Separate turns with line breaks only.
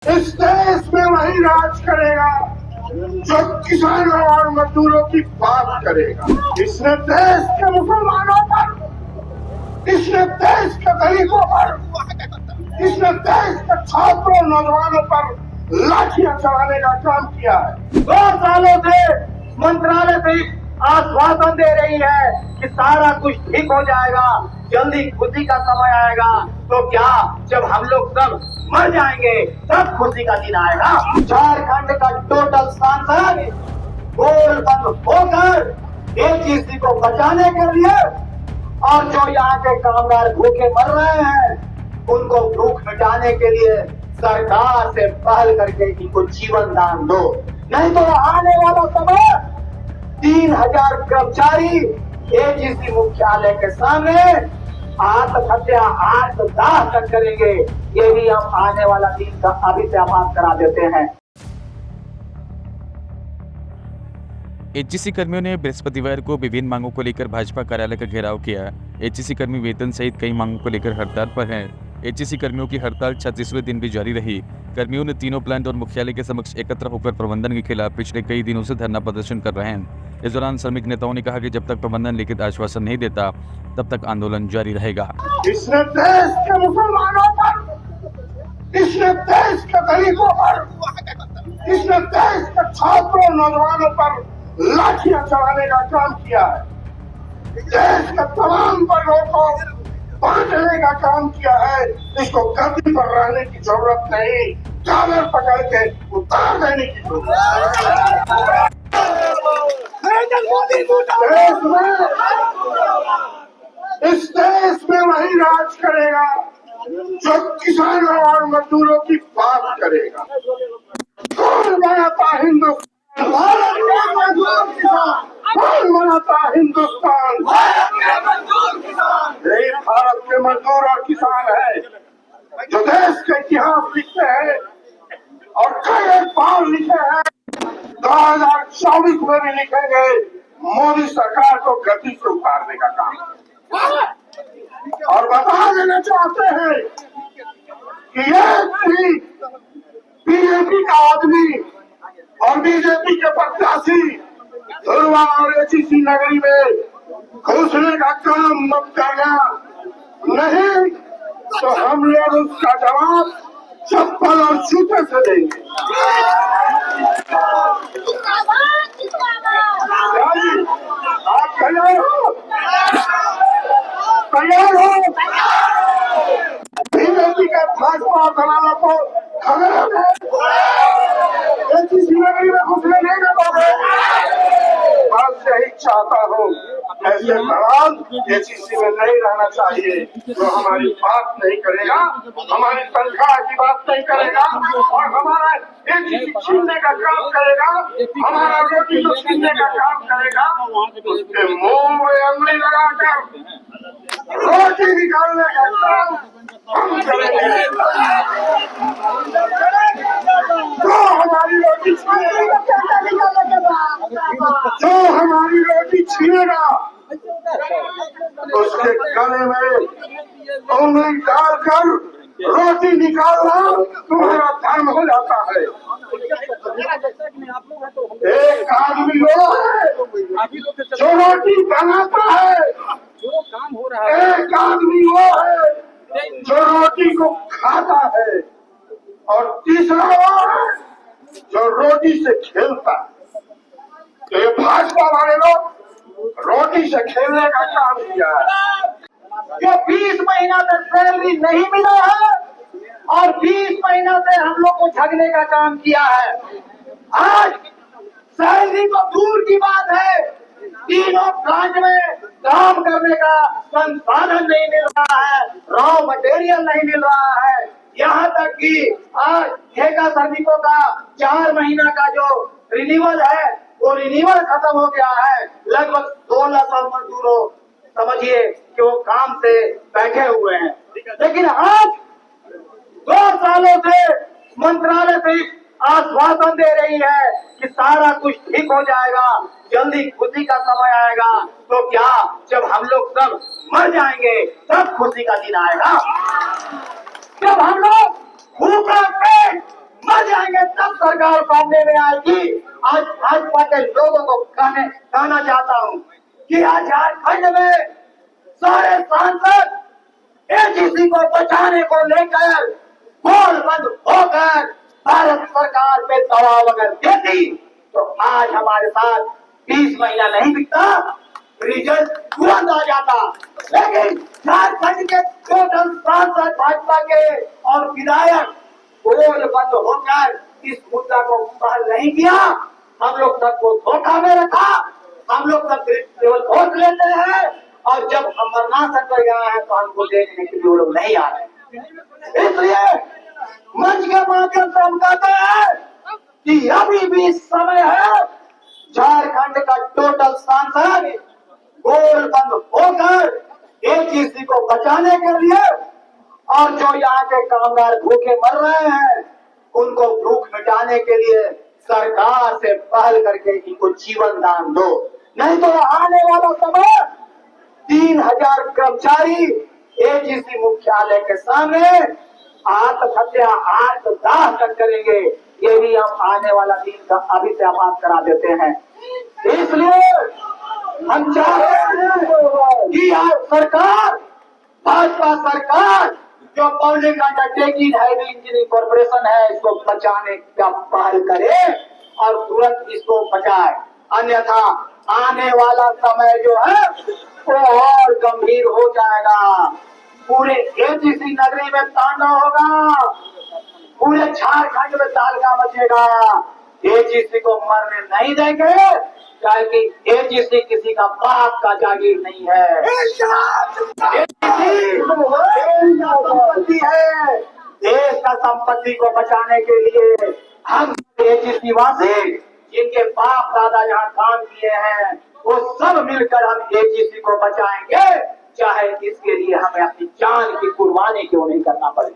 इस देश में वही राज करेगा जो किसानों और मजदूरों की बात करेगा। इसने देश के मुसलमानों पर, इसने देश के गरीबों पर, इसने देश के छात्रों नौजवानों पर लाठियां चलाने का काम किया है। 2 सालों से मंत्रालय से आश्वासन दे रही है कि सारा कुछ ठीक हो जाएगा, जल्दी खुशी का समय आएगा। तो क्या जब हम लोग सब मर जाएंगे तब खुशी का दिन आएगा? झारखंड का टोटल सांसद गोल बंद होकर एचईसी को बचाने के लिए और जो यहाँ के कामगार भूखे मर रहे हैं उनको भूख मिटाने के लिए सरकार से पहल करके इनको जीवन दान दो, नहीं तो आने वाला समय 3000 कर्मचारी एचईसी मुख्यालय के सामने आत्महत्या आत्मदाह तक करेंगे। ये भी हम आने वाला दिन का अभी से आगाज करा देते हैं।
एचईसी कर्मियों ने बृहस्पतिवार को विभिन्न मांगों को लेकर भाजपा कार्यालय का घेराव किया। एचईसी कर्मी वेतन सहित कई मांगों को लेकर हड़ताल पर हैं। एचईसी कर्मियों की हड़ताल 36वें दिन भी जारी रही। कर्मियों ने तीनों प्लांट और मुख्यालय के समक्ष एकत्र होकर प्रबंधन के खिलाफ पिछले कई दिनों से धरना प्रदर्शन कर रहे हैं। इस दौरान श्रमिक नेताओं ने कहा कि जब तक प्रबंधन लिखित आश्वासन नहीं देता तब तक आंदोलन जारी रहेगा।
इसने देश के मुसलमानों पर, इसने देश के गरीबों पर, इसने देश के छात्रों नौजवानों पर लाठियां चलाने का काम किया है। देश के तमाम वर्गों को बांटने का काम किया है। इसको गद्दी पर रहने की जरूरत नहीं, चादर पकड़ के उतार देने की जरूरत है। इस देश में वही राज करेगा जो किसानों और मजदूरों की बात करेगा। कौन बनाता हिंदुस्तान? भारत के मजदूर किसान। कौन बनाता हिंदुस्तान? यही भारत के मजदूर और किसान है जो देश के इतिहास लिखते हैं और कई बार लिखे हैं, 2024 में भी लिखेंगे। मोदी सरकार को गति से उतारने का काम और बता देना चाहते हैं कि ये बीजेपी का आदमी और बीजेपी के प्रत्याशी धुरवा और एचईसी नगरी में घुसने का काम मत करना, नहीं तो हम लोग उसका जवाब चप्पल और जूते से देंगे। आप तैयार हो? तैयार हो? बीजेपी के भाजपा दलालों को खबर है, एचईसी नगरी में घुसने नहीं दोगे। बस यही चाहता हूँ, ऐसे दलाल एचईसी में नहीं रहना चाहिए जो हमारी बात नहीं करेगा, हमारी तनख्वाह की बात नहीं करेगा और हमारा एचईसी छीनने का काम करेगा, हमारा रोटी को छीनने का काम करेगा। उसके मुंह में अंगुली लगाकर रोटी निकालने का काम हम करेंगे। जो हमारी रोटी छीनेगा उसके गले में उंगली डालकर रोटी निकालना तुम्हारा धर्म हो जाता है। एक आदमी वो है जो रोटी बनाता है, एक आदमी वो है जो रोटी को खाता है और तीसरा वो है जो रोटी से खेलता है। तो ये भाजपा वाले लोग रोटी से खेलने का काम किया है। जो 20 महीना से सैलरी नहीं मिला है और 20 महीना से हम लोग को ठगने का काम किया है। आज सैलरी तो दूर की बात है, तीनों प्लांट में काम करने का संसाधन नहीं मिल रहा है, रॉ मटेरियल नहीं मिल रहा है। यहाँ तक कि आज ठेका श्रमिकों का 4 महीना का जो रिन्यूअल है वो रिन्यूअल खत्म हो गया है। लगभग 1600 मजदूरों समझिए कि वो काम से बैठे हुए हैं। लेकिन आज 2 सालों से मंत्रालय से आश्वासन दे रही है कि सारा कुछ ठीक हो जाएगा, जल्दी खुशी का समय आएगा। तो क्या जब हम लोग सब मर जाएंगे तब खुशी का दिन आएगा? जब हम लोग भूखा पेट सरकार सामने में आएगी। आज भाजपा के लोगों को कहना चाहता हूँ कि आज झारखंड में सारे सांसद एजीसी को बचाने को लेकर गोल बंद होकर भारत सरकार पे दबाव अगर देती तो आज हमारे साथ 20 महीना नहीं बीतता, रिजल्ट तुरंत आ जाता। लेकिन झारखंड के टोटल सांसद भाजपा के और विधायक गोल बंद होकर इस मुद्दा को हल नहीं किया। हम लोग सबको धोखा में रखा। हम लोग सब केवल वोट लेते हैं और जब अमरनाथ पर गए हैं तो हमको देखने के लिए वो लोग नहीं आ रहे। इसलिए मंच के माध्यम से हम कहते हैं कि अभी भी समय है झारखंड का टोटल सांसद गोल बंद होकर एजीसी को बचाने के लिए और जो यहाँ के कामगार भूखे मर रहे हैं उनको भूख मिटाने के लिए सरकार से पहल करके इनको जीवन दान दो। नहीं तो आने वाला समय 3000 कर्मचारी एजीसी मुख्यालय के सामने आत्महत्या आत्मदाह कर करेंगे। ये भी हम आने वाला दिन का अभी से आभास करा देते हैं। इसलिए हम चाहते हैं कि आज सरकार, भाजपा सरकार जो public undertaking heavy engineering corporation है इसको बचाने का पहल करे और तुरंत इसको बचाए। अन्यथा आने वाला समय जो है वो और गंभीर हो जाएगा। पूरे एजीसी नगरी में तांडव होगा, पूरे झारखंड में तालका मचेगा। एजीसी को मरने नहीं देंगे क्योंकि एजीसी किसी का बाप का जागीर नहीं है। संपत्ति है। देश का संपत्ति को बचाने के लिए हम एजीसी वासी जिनके बाप दादा यहाँ काम किए हैं वो सब मिलकर हम एजीसी को बचाएंगे, चाहे इसके लिए हमें अपनी जान की कुर्बानी क्यों नहीं करना पड़े।